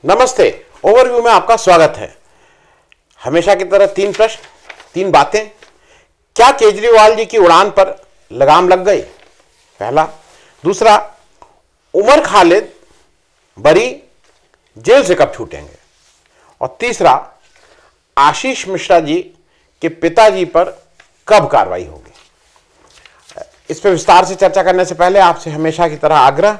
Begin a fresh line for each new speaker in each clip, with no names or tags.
नमस्ते। ओवरव्यू में आपका स्वागत है। हमेशा की तरह 3 प्रश्न, 3 बातें। क्या केजरीवाल जी की उड़ान पर लगाम लग गई? पहला। दूसरा, उमर खालिद बरी, जेल से कब छूटेंगे? और तीसरा, आशीष मिश्रा जी के पिताजी पर कब कार्रवाई होगी? इस पर विस्तार से चर्चा करने से पहले आपसे हमेशा की तरह आग्रह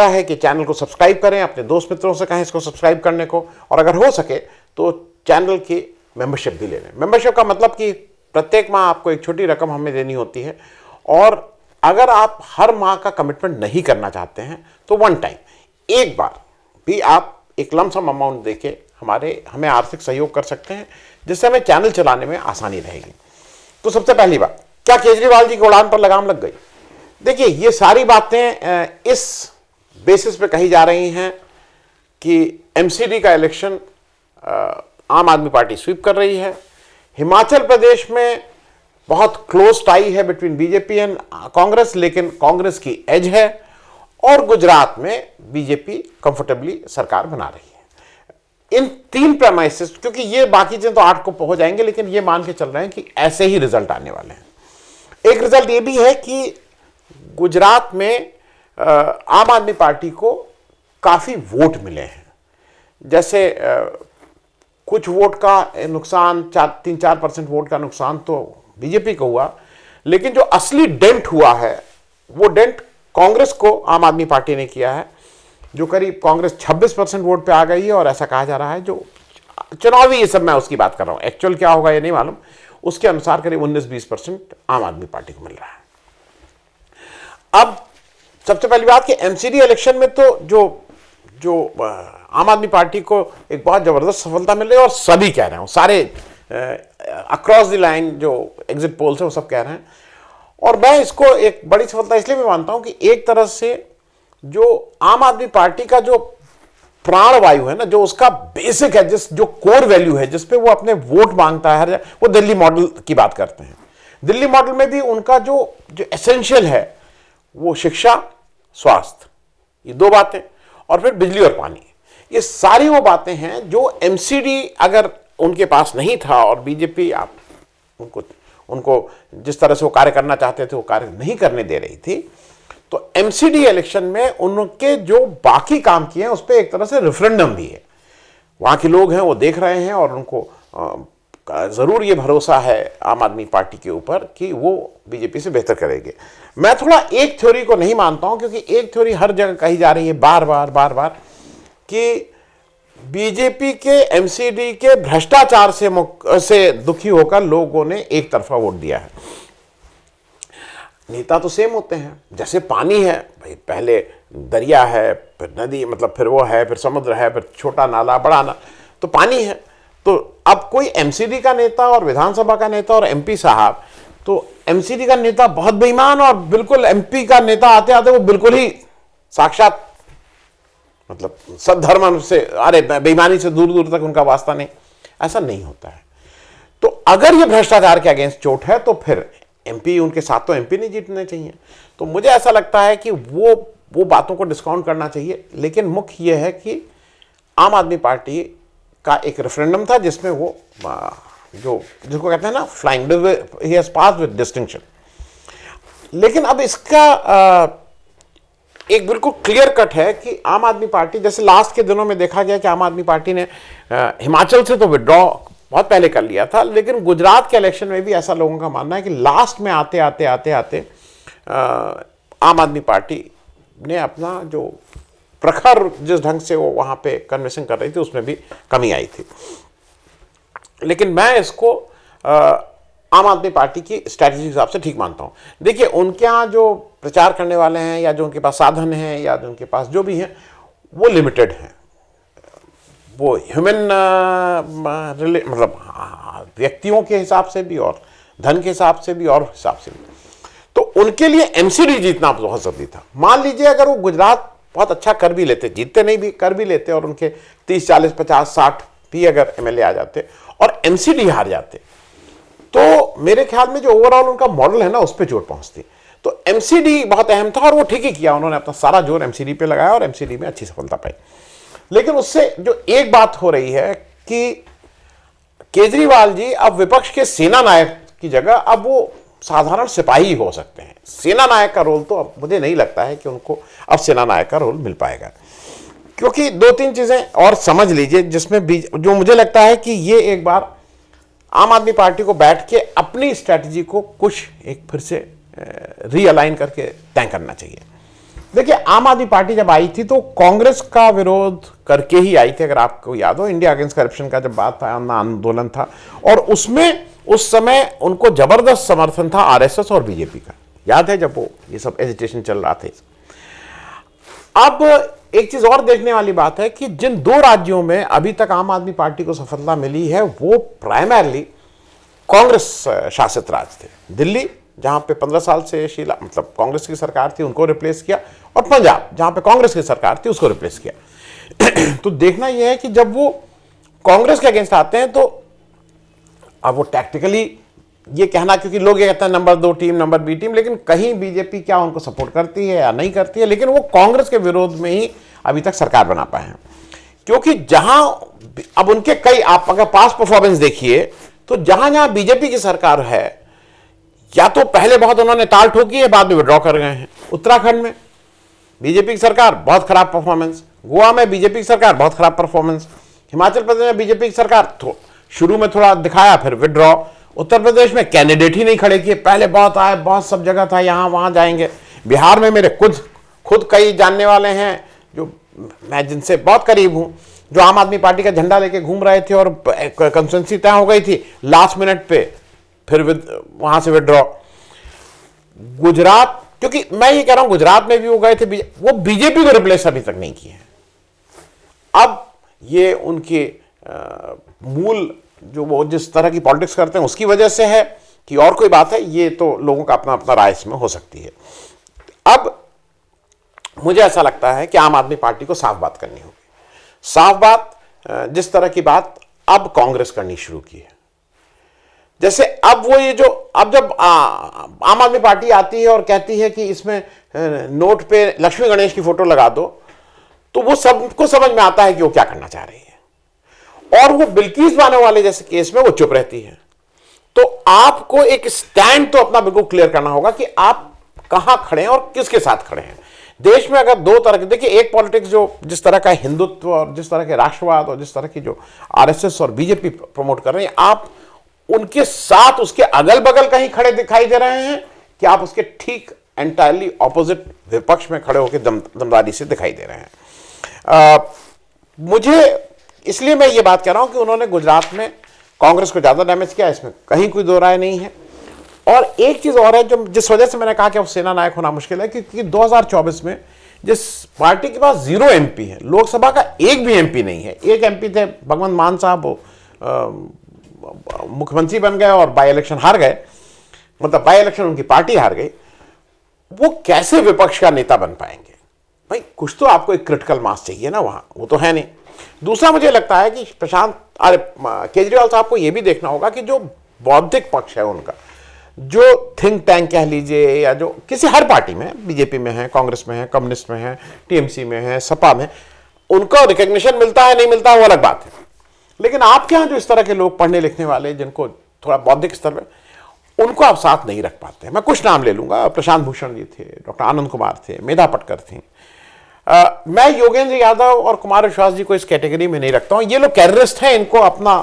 है कि चैनल को सब्सक्राइब करें, अपने दोस्त मित्रों से कहें इसको सब्सक्राइब करने को, और अगर हो सके तो चैनल की मेंबरशिप भी ले लें। मेंबरशिप का मतलब कि प्रत्येक माह आपको एक छोटी रकम हमें देनी होती है, और अगर आप हर माह का कमिटमेंट नहीं करना चाहते हैं तो वन टाइम एक बार भी आप एक लमसम अमाउंट देके हमें आर्थिक सहयोग कर सकते हैं, जिससे हमें चैनल चलाने में आसानी रहेगी। तो सबसे पहली बात, क्या केजरीवाल जी की उड़ान पर लगाम लग गई? देखिए, ये सारी बातें इस बेसिस पे कही जा रही हैं कि एमसीडी का इलेक्शन आम आदमी पार्टी स्वीप कर रही है। हिमाचल प्रदेश में बहुत क्लोज टाई है बिटवीन बीजेपी एंड कांग्रेस, लेकिन कांग्रेस की एज है, और गुजरात में बीजेपी कंफर्टेबली सरकार बना रही है। इन 3 प्रेमाइसेस, क्योंकि ये बाकी चीजें तो 8 को हो जाएंगे, लेकिन ये मान के चल रहे हैं कि ऐसे ही रिजल्ट आने वाले हैं। एक रिजल्ट ये भी है कि गुजरात में आम आदमी पार्टी को काफी वोट मिले हैं। जैसे कुछ वोट का नुकसान, 3-4% वोट का नुकसान तो बीजेपी को हुआ, लेकिन जो असली डेंट हुआ है वो डेंट कांग्रेस को आम आदमी पार्टी ने किया है, जो करीब कांग्रेस 26% वोट पे आ गई है। और ऐसा कहा जा रहा है, जो चुनावी ये सब मैं उसकी बात कर रहा हूं, एक्चुअल क्या होगा ये नहीं मालूम, उसके अनुसार करीब 19-20% आम आदमी पार्टी को मिल रहा है। अब सबसे पहली बात कि एमसीडी इलेक्शन में तो जो आम आदमी पार्टी को एक बहुत जबरदस्त सफलता मिल रही है, और सभी कह रहे हैं, सारे अक्रॉस द लाइन जो एग्जिट पोल्स है वो सब कह रहे हैं। और मैं इसको एक बड़ी सफलता इसलिए भी मानता हूं कि एक तरह से जो आम आदमी पार्टी का जो प्राण वायु है ना, जो उसका बेसिक है, जो कोर वैल्यू है, जिसपे वो अपने वोट मांगता है, वो दिल्ली मॉडल की बात करते हैं। दिल्ली मॉडल में भी उनका जो एसेंशियल है वो शिक्षा, स्वास्थ्य, ये 2 बातें, और फिर बिजली और पानी। ये सारी वो बातें हैं जो एमसीडी अगर उनके पास नहीं था और बीजेपी उनको जिस तरह से वो कार्य करना चाहते थे वो कार्य नहीं करने दे रही थी, तो एमसीडी इलेक्शन में उनके जो बाकी काम किए हैं उस पर एक तरह से रेफरेंडम भी है। वहां के लोग हैं वो देख रहे हैं, और उनको जरूर ये भरोसा है आम आदमी पार्टी के ऊपर कि वो बीजेपी से बेहतर करेंगे। मैं थोड़ा एक थ्योरी को नहीं मानता हूं, क्योंकि एक थ्योरी हर जगह कही जा रही है बार बार कि बीजेपी के एमसीडी के भ्रष्टाचार से दुखी होकर लोगों ने एक तरफा वोट दिया है। नेता तो सेम होते हैं, जैसे पानी है भाई, पहले दरिया है, फिर नदी, मतलब फिर वो है, फिर समुद्र है, फिर छोटा नाला, बड़ा नाला, तो पानी है। तो अब कोई एमसीडी का नेता और विधानसभा का नेता और एमपी साहब, तो एमसीडी का नेता बहुत बेईमान, और बिल्कुल एमपी का नेता आते आते वो बिल्कुल ही साक्षात, मतलब सद्धर्म से, अरे बेईमानी से दूर दूर तक उनका वास्ता नहीं, ऐसा नहीं होता है। तो अगर ये भ्रष्टाचार के अगेंस्ट चोट है तो फिर एमपी, उनके साथ तो एमपी नहीं जीतने चाहिए। तो मुझे ऐसा लगता है कि वो बातों को डिस्काउंट करना चाहिए, लेकिन मुख्य ये है कि आम आदमी पार्टी का एक रेफरेंडम था जिसमें वो जिसको कहते हैं ना flying, he has passed with distinction. लेकिन अब इसका एक बिल्कुल क्लियर कट है कि आम आदमी पार्टी, जैसे लास्ट के दिनों में देखा गया कि आम आदमी पार्टी ने हिमाचल से तो विड्रॉ बहुत पहले कर लिया था, लेकिन गुजरात के इलेक्शन में भी ऐसा लोगों का मानना है कि लास्ट में आते आते आम आदमी पार्टी ने अपना जो प्रखर जिस ढंग से वो वहां पे कन्विंसिंग कर रही थी उसमें भी कमी आई थी। लेकिन मैं इसको आम आदमी पार्टी की स्ट्रैटेजी के हिसाब से ठीक मानता हूं। देखिए, उनके यहाँ जो प्रचार करने वाले हैं, या जो उनके पास साधन हैं, या जो उनके पास जो भी हैं, वो लिमिटेड हैं। वो ह्यूमन मतलब व्यक्तियों के हिसाब से भी, और धन के हिसाब से भी, और हिसाब से भी। तो उनके लिए एमसीडी जीतना बहुत जरूरी था। मान लीजिए अगर वो गुजरात बहुत अच्छा कर भी लेते, जीतते नहीं भी, कर भी लेते, और उनके 30, 40, 50, 60 भी अगर एमएलए आ जाते और एमसीडी हार जाते, तो मेरे ख्याल में जो ओवरऑल उनका मॉडल है ना, उस पर चोट पहुंचती। तो एमसीडी बहुत अहम था और वो ठीक ही किया, उन्होंने अपना सारा जोर एमसीडी पे लगाया और एमसीडी में अच्छी सफलता पाई। लेकिन उससे जो एक बात हो रही है कि केजरीवाल जी अब विपक्ष के सेना नायक की जगह अब वो साधारण सिपाही हो सकते हैं। सेना नायक का रोल तो अब मुझे नहीं लगता है कि उनको अब सेना नायक का रोल मिल पाएगा, क्योंकि दो तीन चीजें और समझ लीजिए जिसमें जो मुझे लगता है कि ये एक बार आम आदमी पार्टी को बैठ के अपनी स्ट्रैटेजी को कुछ एक फिर से रीअलाइन करके तय करना चाहिए। देखिए, आम आदमी पार्टी जब आई थी तो कांग्रेस का विरोध करके ही आई थी। अगर आपको याद हो, इंडिया अगेंस्ट करप्शन का जब बात था, आंदोलन था, और उसमें उस समय उनको जबरदस्त समर्थन था आरएसएस और बीजेपी का। याद है जब वो ये सब एजिटेशन चल रहा था। अब एक चीज और देखने वाली बात है कि जिन दो राज्यों में अभी तक आम आदमी पार्टी को सफलता मिली है वो प्राइमरली कांग्रेस शासित राज्य थे। दिल्ली, जहां पे 15 साल से शीला मतलब कांग्रेस की सरकार थी, उनको रिप्लेस किया, और पंजाब, जहां पे कांग्रेस की सरकार थी, उसको रिप्लेस किया। तो देखना यह है कि जब वो कांग्रेस के अगेंस्ट आते हैं तो अब वो टैक्टिकली ये कहना, क्योंकि लोग ये कहते हैं number 2 team, number B team, लेकिन कहीं बीजेपी क्या उनको सपोर्ट करती है या नहीं करती है, लेकिन वो कांग्रेस के विरोध में ही अभी तक सरकार बना पाए हैं। क्योंकि जहां अब उनके कई, आप अगर पास परफॉर्मेंस देखिए तो जहां जहां बीजेपी की सरकार है, या तो पहले बहुत उन्होंने ताल ठोकी है, बाद में विड्रॉ कर गए हैं। उत्तराखंड में बीजेपी की सरकार, बहुत खराब परफॉर्मेंस। गोवा में बीजेपी की सरकार, बहुत खराब परफॉर्मेंस। हिमाचल प्रदेश में बीजेपी की सरकार शुरू में थोड़ा दिखाया, फिर विड्रॉ। उत्तर प्रदेश में कैंडिडेट ही नहीं खड़े किए, पहले बहुत आए, बहुत सब जगह था, यहां वहां जाएंगे। बिहार में मेरे खुद कई जानने वाले हैं जो मैं जिनसे बहुत करीब हूं, जो आम आदमी पार्टी का झंडा लेके घूम रहे थे और कंसेंसी तय हो गई थी, लास्ट मिनट पे फिर वहां से विड्रॉ। गुजरात, क्योंकि मैं ये कह रहा हूं गुजरात में भी वो गए थे, वो बीजेपी को रिप्लेस अभी तक नहीं किए। अब ये उनके मूल जो वो जिस तरह की पॉलिटिक्स करते हैं उसकी वजह से है कि और कोई बात है, ये तो लोगों का अपना अपना राय इसमें हो सकती है। अब मुझे ऐसा लगता है कि आम आदमी पार्टी को साफ बात करनी होगी। साफ बात, जिस तरह की बात अब कांग्रेस करनी शुरू की है, जैसे अब वो ये जो अब जब आम आदमी पार्टी आती है और कहती है कि इसमें नोट पे लक्ष्मी गणेश की फोटो लगा दो, तो वो सबको समझ में आता है कि वो क्या करना चाह रही है। और वो बिल्किस बानो वाले जैसे केस में वो चुप रहती है। तो आपको एक स्टैंड तो अपना बिल्कुल क्लियर करना होगा कि आप कहां खड़े हैं और किसके साथ खड़े हैं। देश में अगर दो तरह के, देखिए, एक पॉलिटिक्स जो जिस तरह का हिंदुत्व और जिस तरह के राष्ट्रवाद और जिस तरह की जो आरएसएस और बीजेपी प्रमोट कर रहे हैं, आप उनके साथ उसके अगल बगल कहीं खड़े दिखाई दे रहे हैं कि आप उसके ठीक एंटायरली ऑपोजिट विपक्ष में खड़े होकर दमदारी से दिखाई दे रहे हैं। मुझे इसलिए मैं ये बात कह रहा हूं कि उन्होंने गुजरात में कांग्रेस को ज्यादा डैमेज किया, इसमें कहीं कोई दो राय नहीं है। और एक चीज और है जो जिस वजह से मैंने कहा कि अब सेना नायक होना मुश्किल है, क्योंकि 2024 में जिस पार्टी के पास 0 एमपी है, लोकसभा का एक भी एमपी नहीं है। एक एमपी थे भगवंत मान साहब, मुख्यमंत्री बन गए और बाई इलेक्शन हार गए, मतलब बाई इलेक्शन उनकी पार्टी हार गई। वो कैसे विपक्ष का नेता बन पाएंगे? भाई कुछ तो आपको एक क्रिटिकल मास चाहिए ना वहां, वो तो है नहीं। दूसरा, मुझे लगता है कि केजरीवाल साहब को यह भी देखना होगा कि जो बौद्धिक पक्ष है उनका, जो थिंक टैंक कह लीजिए, या जो किसी हर पार्टी में, बीजेपी में है, कांग्रेस में है, कम्युनिस्ट में है, टीएमसी में है, सपा में, उनको रिकग्निशन मिलता है नहीं मिलता है वो अलग बात है। लेकिन आपके यहां जो इस तरह के लोग पढ़ने लिखने वाले, जिनको थोड़ा बौद्धिक स्तर में, उनको आप साथ नहीं रख पाते। मैं कुछ नाम ले लूंगा, प्रशांत भूषण जी थे, डॉक्टर आनंद कुमार थे, मेधा पटकर थी। मैं योगेंद्र यादव और कुमार विश्वास जी को इस कैटेगरी में नहीं रखता हूं। ये लोग कैरियरिस्ट हैं, इनको अपना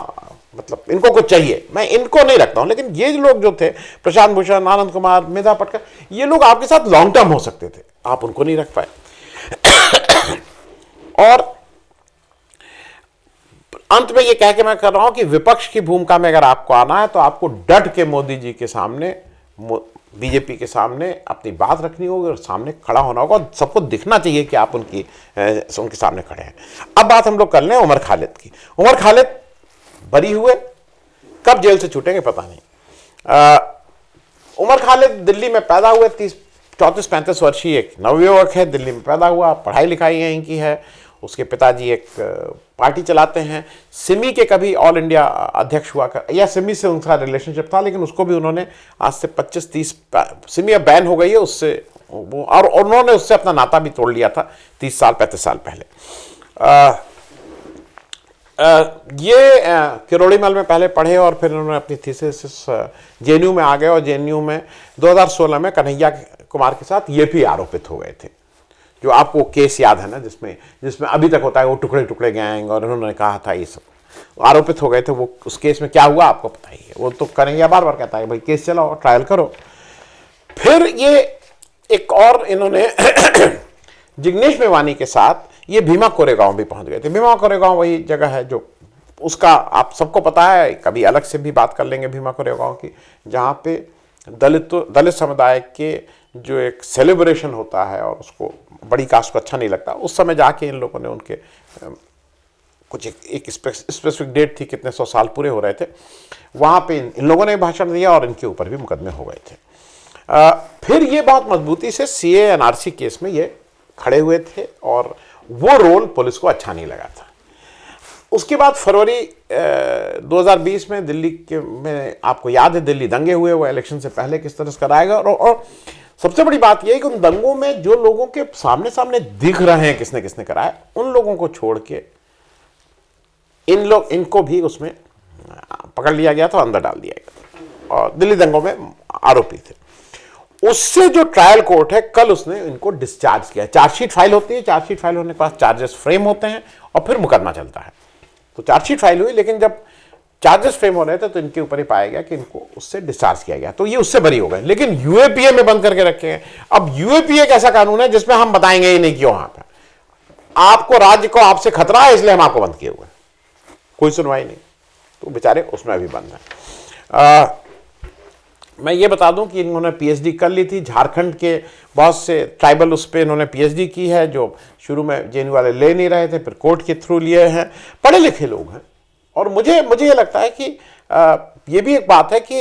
मतलब इनको कुछ चाहिए, मैं इनको नहीं रखता हूं। लेकिन ये लोग जो थे, प्रशांत भूषण, आनंद कुमार, मेधा पटकर, ये लोग आपके साथ लॉन्ग टर्म हो सकते थे, आप उनको नहीं रख पाए। और अंत में ये कह के मैं कर रहा हूं कि विपक्ष की भूमिका में अगर आपको आना है तो आपको डट के मोदी जी के सामने, बीजेपी के सामने अपनी बात रखनी होगी और सामने खड़ा होना होगा। सबको दिखना चाहिए कि आप उनके सामने खड़े हैं। अब बात हम लोग कर लें उमर खालिद की। उमर खालिद बरी हुए, कब जेल से छूटेंगे पता नहीं। उमर खालिद दिल्ली में पैदा हुए, 34-35 वर्षीय एक नवयुवक है, दिल्ली में पैदा हुआ, पढ़ाई लिखाई यहीं की है। उसके पिताजी एक पार्टी चलाते हैं। सिमी के कभी ऑल इंडिया अध्यक्ष हुआ कर, या सिमी से उनका रिलेशनशिप था, लेकिन उसको भी उन्होंने आज से 25-30, सिमी अब बैन हो गई है उससे, वो और उन्होंने उससे अपना नाता भी तोड़ लिया था 30 साल 35 साल पहले। ये किरोड़ीमल में पहले पढ़े और फिर उन्होंने अपनी थीसिस जेएनयू में आ गए, और जेएनयू में 2016 में कन्हैया कुमार के साथ ये भी आरोपित हो गए थे। जो आपको केस याद है ना, जिसमें अभी तक होता है वो टुकड़े टुकड़े गैंग, और उन्होंने कहा था ये सब आरोपित हो गए थे। वो उस केस में क्या हुआ आपको पता ही है। वो तो कन्हैया बार बार कहता है भाई केस चलाओ, ट्रायल करो। फिर ये एक और इन्होंने जिग्नेश मेवानी के साथ ये भीमा कोरेगांव भी पहुंच गए थे। भीमा कोरेगांव वही जगह है जो उसका आप सबको पता है, कभी अलग से भी बात कर लेंगे भीमा कोरेगांव की, जहाँ पे दलित समुदाय के जो एक सेलिब्रेशन होता है और उसको बड़ी कास्ट को अच्छा नहीं लगता, उस समय जाके इन लोगों ने उनके कुछ एक स्पेसिफिक डेट थी, कितने 100 साल पूरे हो रहे थे, वहाँ पे इन लोगों ने भाषण दिया और इनके ऊपर भी मुकदमे हो गए थे। फिर ये बहुत मजबूती से सीए एनआरसी केस में ये खड़े हुए थे और वो रोल पुलिस को अच्छा नहीं लगा था। उसके बाद फरवरी 2020 में दिल्ली में आपको याद है दिल्ली दंगे हुए, वो इलेक्शन से पहले किस तरह से कराएगा। और सबसे बड़ी बात यह है कि उन दंगों में जो लोगों के सामने सामने दिख रहे हैं किसने किसने कराया, उन लोगों को छोड़ के इनको भी उसमें पकड़ लिया गया था, अंदर डाल दिया गया और दिल्ली दंगों में आरोपी थे। उससे जो ट्रायल कोर्ट है कल उसने इनको डिस्चार्ज किया। चार्जशीट फाइल होती है, चार्जशीट फाइल होने के बाद चार्जेस फ्रेम होते हैं और फिर मुकदमा चलता है। तो चार्जशीट फाइल हुई, लेकिन जब चार्जेस फ्रेम हो रहे थे तो इनके ऊपर ही पाया गया कि इनको उससे डिस्चार्ज किया गया, तो ये उससे बरी हो गए। लेकिन यूएपीए में बंद करके रखे हैं। अब यूएपीए एक ऐसा कानून है जिसमें हम बताएंगे ही नहीं क्यों, वहां पर आपको राज्य को आपसे खतरा है इसलिए हम आपको बंद किए हुए, कोई सुनवाई नहीं, तो बेचारे उसमें भी बंद है। मैं ये बता दूं कि इन्होंने पीएचडी कर ली थी झारखंड के बहुत से ट्राइबल, उस पर इन्होंने पीएचडी की है, जो शुरू में जेएनयू वाले ले नहीं रहे थे, फिर कोर्ट के थ्रू लिए हैं। पढ़े लिखे लोग हैं। और मुझे ये लगता है कि ये भी एक बात है कि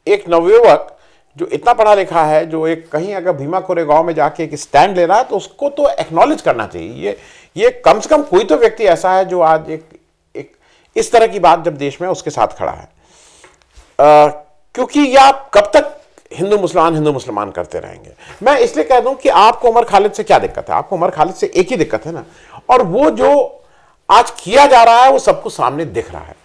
एक नवयुवक जो इतना पढ़ा लिखा है, जो एक कहीं अगर भीमा कोरेगांव में जाके एक स्टैंड ले रहा है, तो उसको तो एक्नॉलेज करना चाहिए। ये कम से कम कोई तो व्यक्ति ऐसा है जो आज एक इस तरह की बात जब देश में उसके साथ खड़ा है। क्योंकि ये आप कब तक हिंदू मुसलमान करते रहेंगे। मैं इसलिए कह दूं कि आपको उमर खालिद से क्या दिक्कत है, आपको उमर खालिद से एक ही दिक्कत है ना, और वो जो आज किया जा रहा है वो सबको सामने दिख रहा है।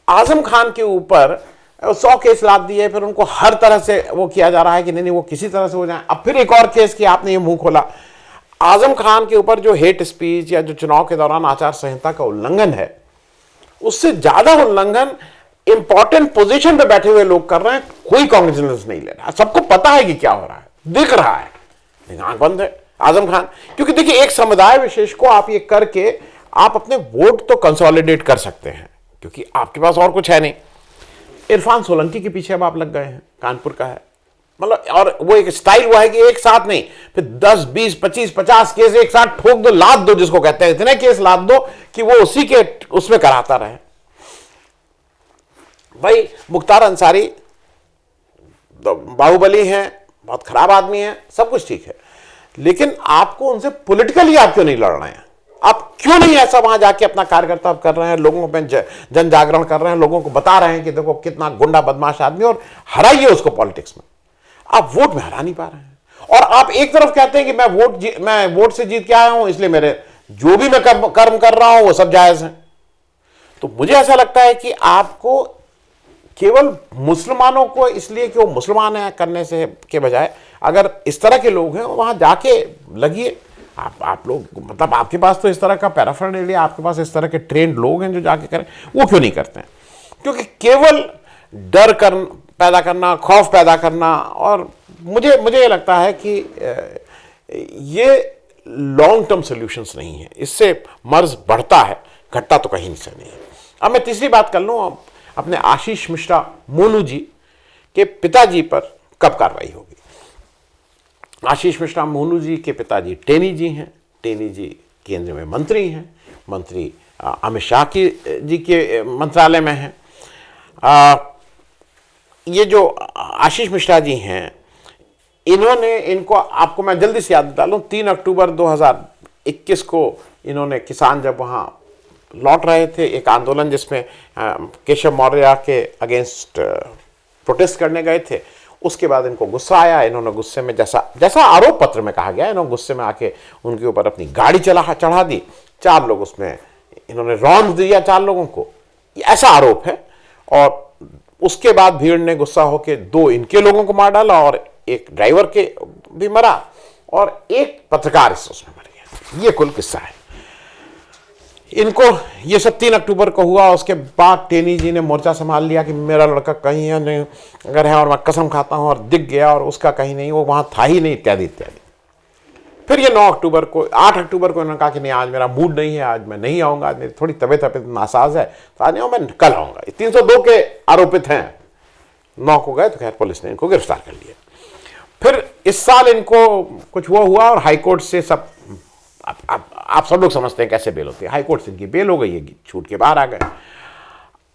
आजम खान के ऊपर 100 केस लाद दिए, फिर उनको हर तरह से वो किया जा रहा है कि नहीं वो किसी तरह से हो जाए। अब फिर एक और केस किया, आपने ये मुंह खोला। आजम खान के ऊपर जो हेट स्पीच या जो चुनाव के दौरान आचार संहिता का उल्लंघन है, उससे ज्यादा उल्लंघन इंपॉर्टेंट पोजीशन पे बैठे हुए लोग कर रहे हैं, कोई कॉन्ग्रेचुलेशन नहीं ले रहा। सबको पता है कि क्या हो रहा है, दिख रहा है, लेकिन आंख बंद है आजम खान। क्योंकि देखिए, एक समुदाय विशेष को आप ये करके आप अपने वोट तो कंसोलिडेट कर सकते हैं, क्योंकि आपके पास और कुछ है नहीं। इरफान सोलंकी के पीछे अब आप लग गए हैं, कानपुर का है, मतलब, और वो एक स्टाइल हुआ है कि एक साथ नहीं, फिर 10, 20, 25, 50 केस एक साथ ठोक दो, लाद दो, जिसको कहते हैं, इतने केस लाद दो कि वो उसी के उसमें कराता रहे। भाई मुख्तार अंसारी बाहुबली हैं, बहुत खराब आदमी हैं, सब कुछ ठीक है, लेकिन आपको उनसे पॉलिटिकली आप क्यों नहीं लड़ रहे हैं? आप क्यों नहीं ऐसा वहां जाके अपना कार्यकर्ता कर रहे हैं, लोगों में जन जागरण कर रहे हैं, लोगों को बता रहे हैं कि देखो कितना गुंडा बदमाश आदमी, और हराइए उसको पॉलिटिक्स में। आप वोट में हरा नहीं पा रहे हैं, और आप एक तरफ कहते हैं कि मैं वोट से जीत के आया हूं, इसलिए मेरे जो भी मैं कर्म कर रहा हूं वो सब जायज है। तो मुझे ऐसा लगता है कि आपको केवल मुसलमानों को इसलिए कि वो मुसलमान है करने से के बजाय, अगर इस तरह के लोग हैं वहां जाके लगिए। आप लोग, मतलब आपके पास तो इस तरह का पैराफर्नेलिया, आपके पास इस तरह के ट्रेंड लोग हैं जो जाके करें, वो क्यों नहीं करते हैं? क्योंकि केवल डर पैदा करना, खौफ पैदा करना, और मुझे ये लगता है कि ये लॉन्ग टर्म सॉल्यूशंस नहीं है, इससे मर्ज बढ़ता है, घटता तो कहीं से नहीं है। अब मैं तीसरी बात कर लूँ, अपने आशीष मिश्रा मोनू जी के पिताजी पर कब कार्रवाई होगी? आशीष मिश्रा मोनू जी के पिताजी टेनी जी हैं। टेनी जी केंद्र में मंत्री हैं, मंत्री अमित शाह जी के मंत्रालय में हैं। ये जो आशीष मिश्रा जी हैं, इनको आपको मैं जल्दी से याद दिला लूं, 3 अक्टूबर 21 को इन्होंने, किसान जब वहाँ लौट रहे थे, एक आंदोलन जिसमें केशव मौर्य के अगेंस्ट प्रोटेस्ट करने गए थे, उसके बाद इनको गुस्सा आया। इन्होंने गुस्से में, जैसा आरोप पत्र में कहा गया, इन्होंने गुस्से में आके उनके ऊपर अपनी गाड़ी चढ़ा दी। 4 लोग उसमें इन्होंने रौंद दिया, 4 लोगों को, ऐसा आरोप है। और उसके बाद भीड़ ने गुस्सा होकर 2 इनके लोगों को मार डाला और एक ड्राइवर के भी मरा और एक पत्रकार उसमें मर गया। ये कुल किस्सा है। इनको ये सब 3 अक्टूबर को हुआ। उसके बाद टेनी जी ने मोर्चा संभाल लिया कि मेरा लड़का कहीं है नहीं, अगर है और मैं कसम खाता हूं, और दिख गया और उसका कहीं नहीं, वो वहां था ही नहीं, इत्यादि इत्यादि। फिर ये 9 अक्टूबर को, 8 अक्टूबर को इन्होंने कहा कि नहीं, आज मेरा मूड नहीं है, आज मैं नहीं आऊंगा, आज मेरी थोड़ी तबीयत नासाज है, तो आज नहीं, मैं कल आऊंगा। 302 के आरोपित हैं। 9 को गए तो खैर पुलिस ने इनको गिरफ्तार कर लिया। फिर इस साल इनको कुछ हुआ और हाईकोर्ट से सब, आप सब लोग समझते हैं कैसे बेल होती है। हाईकोर्ट से इनकी बेल हो गई है, छूट के बाहर आ गए।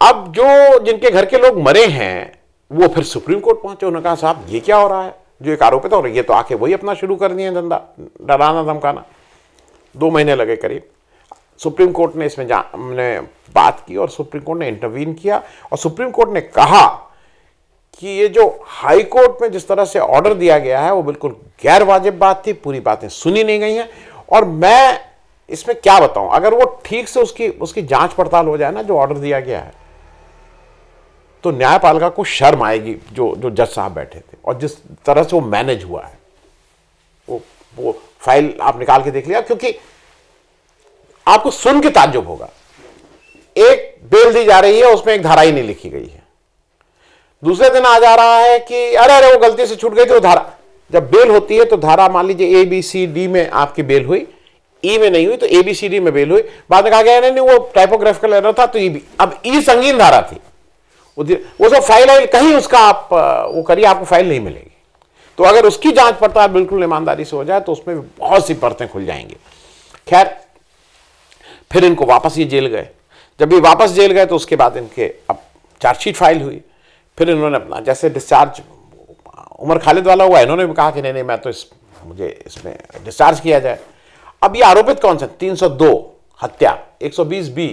अब जो जिनके घर के लोग मरे हैं वो फिर सुप्रीम कोर्ट पहुंचे। उन्होंने कहा साहब ये क्या हो रहा है, जो एक आरोपित है, और ये तो आके वही अपना शुरू कर दिए धंधा, डराना धमकाना। 2 महीने लगे करीब। सुप्रीम कोर्ट ने इसमें हमने बात की और सुप्रीम कोर्ट ने इंटरवीन किया और सुप्रीम कोर्ट ने कहा कि ये जो हाई कोर्ट में जिस तरह से ऑर्डर दिया गया है वो बिल्कुल गैर वाजिब बात थी, पूरी बातें सुनी नहीं गई हैं। और मैं इसमें क्या बताऊं, अगर वो ठीक से उसकी जांच पड़ताल हो जाए ना, जो ऑर्डर दिया गया है, तो न्यायपालिका को शर्म आएगी, जो जज साहब बैठे थे और जिस तरह से वो मैनेज हुआ है। वो फाइल आप निकाल के देख लिया, क्योंकि आपको सुन के ताज्जुब होगा। एक बेल दी जा रही है, उसमें एक धारा ही नहीं लिखी गई है। दूसरे दिन आ जा रहा है कि अरे वो गलती से छूट गई थी वो धारा। जब बेल होती है तो धारा, मान लीजिए ABCD में आपकी बेल हुई, E में नहीं हुई तो ABCD में बेल हुई। बाद में कहा गया नहीं वो टाइपोग्राफिकल एरर था तो EB, अब E संगीन धारा थी। वो सब फाइल कहीं उसका आप वो करिए, आपको फाइल नहीं मिलेगी। तो अगर उसकी जांच पड़ताल बिल्कुल ईमानदारी से हो जाए तो उसमें बहुत सी परतें खुल जाएंगी। खैर, फिर इनको वापस ये जेल गए। जब ये वापस जेल गए तो उसके बाद इनके अब चार्जशीट फाइल हुई। फिर इन्होंने अपना जैसे डिस्चार्ज उमर खालिद वाला हुआ, इन्होंने भी कहा कि नहीं मैं तो मुझे इसमें डिस्चार्ज किया जाए। अब ये आरोपित कौन से? 302 हत्या, 120B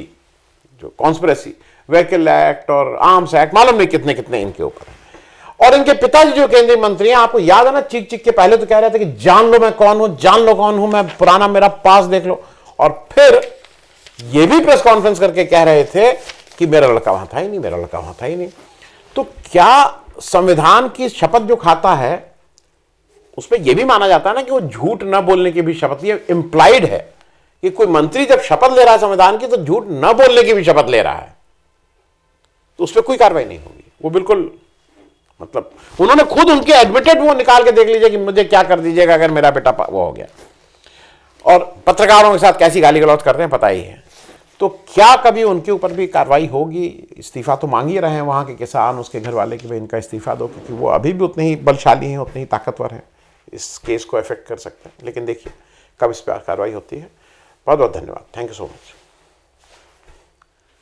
जो कॉन्स्पिरेसी, व्हीकल एक्ट और आर्म्स एक्ट, मालूम नहीं कितने कितने इनके ऊपर है। और इनके पिताजी जो केंद्रीय मंत्री हैं, आपको याद है ना, चीख चीख के पहले तो कह रहे थे कि जान लो मैं कौन हूं, जान लो कौन हूं मैं, पुराना मेरा पास देख लो। और फिर ये भी प्रेस कॉन्फ्रेंस करके कह रहे थे कि मेरा लड़का वहां था ही नहीं, मेरा लड़का वहां था ही नहीं। तो क्या संविधान की शपथ जो खाता है उसमें यह भी माना जाता है ना कि वो झूठ न बोलने की भी शपथ, ये इंप्लाइड है कि कोई मंत्री जब शपथ ले रहा है संविधान की तो झूठ न बोलने की भी शपथ ले रहा है, तो उस पर कोई कार्रवाई नहीं होगी। वो बिल्कुल, मतलब उन्होंने खुद उनके एडमिटेड वो निकाल के देख लीजिए कि मुझे क्या कर दीजिएगा अगर मेरा बेटा वो हो गया। और पत्रकारों के साथ कैसी गाली गलौज करते हैं पता ही है। तो क्या कभी उनके ऊपर भी कार्रवाई होगी? इस्तीफा तो मांग ही रहे हैं वहाँ के किसान, उसके घर वाले, कि भाई इनका इस्तीफा दो, क्योंकि वो अभी भी उतने ही बलशाली हैं, उतने ही ताकतवर हैं, इस केस को इफेक्ट कर सकते हैं। लेकिन देखिए कब इस पर कार्रवाई होती है। बहुत बहुत धन्यवाद। Thank you so much.